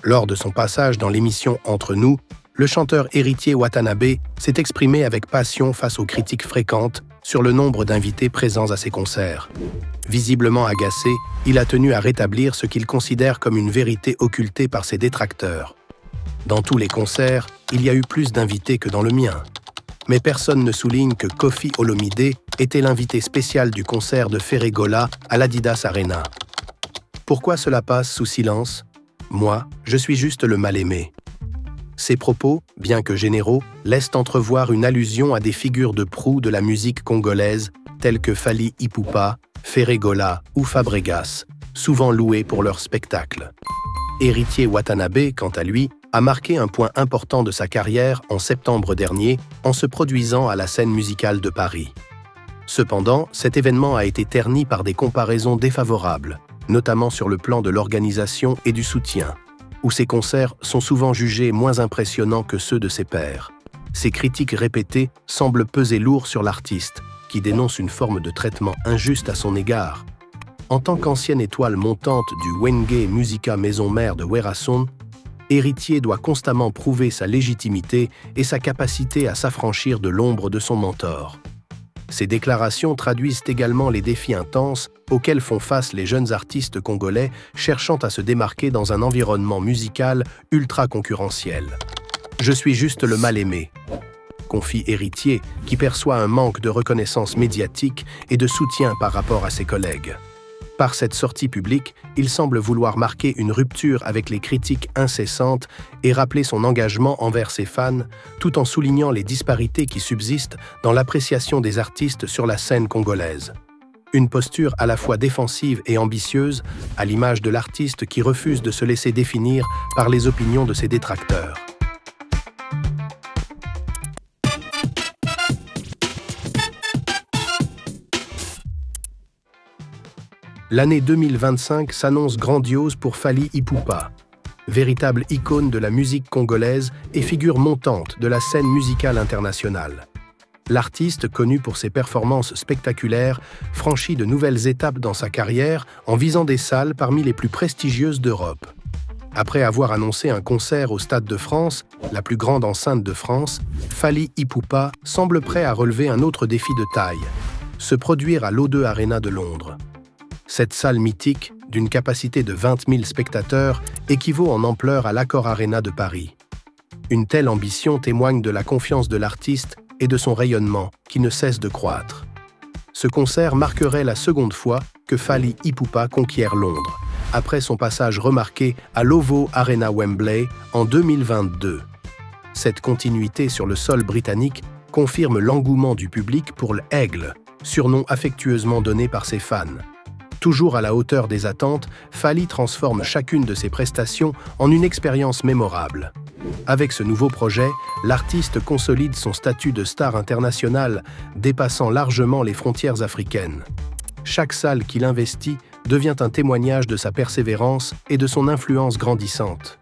Lors de son passage dans l'émission Entre nous, le chanteur Héritier Watanabe s'est exprimé avec passion face aux critiques fréquentes sur le nombre d'invités présents à ses concerts. Visiblement agacé, il a tenu à rétablir ce qu'il considère comme une vérité occultée par ses détracteurs. Dans tous les concerts, il y a eu plus d'invités que dans le mien. Mais personne ne souligne que Koffi Olomide était l'invité spécial du concert de Ferregola à l'Adidas Arena. Pourquoi cela passe sous silence? Moi, je suis juste le mal-aimé. Ces propos, bien que généraux, laissent entrevoir une allusion à des figures de proue de la musique congolaise telles que Fally Ipupa, Ferregola ou Fabregas, souvent loués pour leur spectacle. Héritier Watanabe, quant à lui, a marqué un point important de sa carrière en septembre dernier en se produisant à la Scène musicale de Paris. Cependant, cet événement a été terni par des comparaisons défavorables, notamment sur le plan de l'organisation et du soutien, où ses concerts sont souvent jugés moins impressionnants que ceux de ses pairs. Ces critiques répétées semblent peser lourd sur l'artiste, qui dénonce une forme de traitement injuste à son égard. En tant qu'ancienne étoile montante du Wenge Musica Maison Mère de Werason, Héritier doit constamment prouver sa légitimité et sa capacité à s'affranchir de l'ombre de son mentor. Ces déclarations traduisent également les défis intenses auxquels font face les jeunes artistes congolais cherchant à se démarquer dans un environnement musical ultra concurrentiel. « Je suis juste le mal-aimé », confie Héritier, qui perçoit un manque de reconnaissance médiatique et de soutien par rapport à ses collègues. Par cette sortie publique, il semble vouloir marquer une rupture avec les critiques incessantes et rappeler son engagement envers ses fans, tout en soulignant les disparités qui subsistent dans l'appréciation des artistes sur la scène congolaise. Une posture à la fois défensive et ambitieuse, à l'image de l'artiste qui refuse de se laisser définir par les opinions de ses détracteurs. L'année 2025 s'annonce grandiose pour Fally Ipupa, véritable icône de la musique congolaise et figure montante de la scène musicale internationale. L'artiste, connu pour ses performances spectaculaires, franchit de nouvelles étapes dans sa carrière en visant des salles parmi les plus prestigieuses d'Europe. Après avoir annoncé un concert au Stade de France, la plus grande enceinte de France, Fally Ipupa semble prêt à relever un autre défi de taille, se produire à l'O2 Arena de Londres. Cette salle mythique, d'une capacité de 20 000 spectateurs, équivaut en ampleur à l'Accor Arena de Paris. Une telle ambition témoigne de la confiance de l'artiste et de son rayonnement, qui ne cesse de croître. Ce concert marquerait la seconde fois que Fally Ipupa conquiert Londres, après son passage remarqué à l'Ovo Arena Wembley en 2022. Cette continuité sur le sol britannique confirme l'engouement du public pour l'Aigle, surnom affectueusement donné par ses fans. Toujours à la hauteur des attentes, Fally transforme chacune de ses prestations en une expérience mémorable. Avec ce nouveau projet, l'artiste consolide son statut de star internationale, dépassant largement les frontières africaines. Chaque salle qu'il investit devient un témoignage de sa persévérance et de son influence grandissante.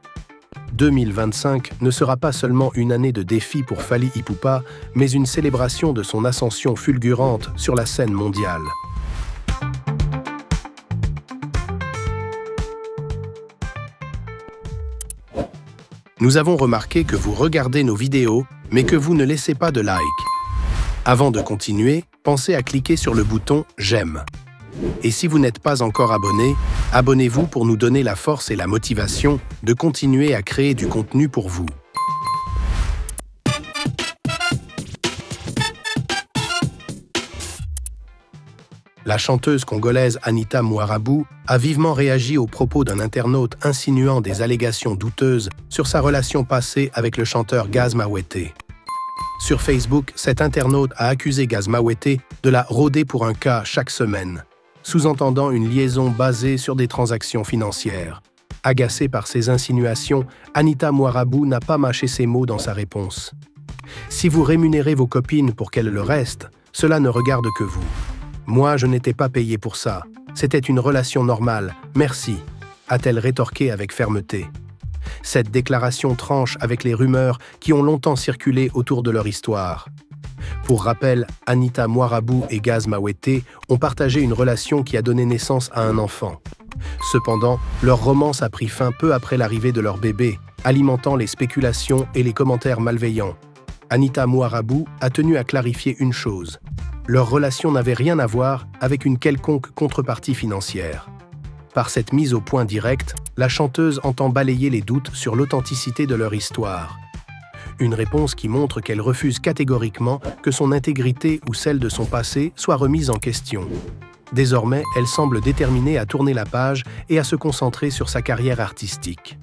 2025 ne sera pas seulement une année de défis pour Fally Ipupa, mais une célébration de son ascension fulgurante sur la scène mondiale. Nous avons remarqué que vous regardez nos vidéos, mais que vous ne laissez pas de like. Avant de continuer, pensez à cliquer sur le bouton « J'aime ». Et si vous n'êtes pas encore abonné, abonnez-vous pour nous donner la force et la motivation de continuer à créer du contenu pour vous. La chanteuse congolaise Anita Muarabou a vivement réagi aux propos d'un internaute insinuant des allégations douteuses sur sa relation passée avec le chanteur Gaz Mawete. Sur Facebook, cet internaute a accusé Gaz Mawete de la rôder pour un cas chaque semaine, sous-entendant une liaison basée sur des transactions financières. Agacée par ces insinuations, Anita Muarabou n'a pas mâché ses mots dans sa réponse. « Si vous rémunérez vos copines pour qu'elles le restent, cela ne regarde que vous. Moi, je n'étais pas payé pour ça. C'était une relation normale. Merci », a-t-elle rétorqué avec fermeté. Cette déclaration tranche avec les rumeurs qui ont longtemps circulé autour de leur histoire. Pour rappel, Anita Moirabou et Gaz Mawete ont partagé une relation qui a donné naissance à un enfant. Cependant, leur romance a pris fin peu après l'arrivée de leur bébé, alimentant les spéculations et les commentaires malveillants. Anita Moirabou a tenu à clarifier une chose. Leur relation n'avait rien à voir avec une quelconque contrepartie financière. Par cette mise au point directe, la chanteuse entend balayer les doutes sur l'authenticité de leur histoire. Une réponse qui montre qu'elle refuse catégoriquement que son intégrité ou celle de son passé soit remise en question. Désormais, elle semble déterminée à tourner la page et à se concentrer sur sa carrière artistique.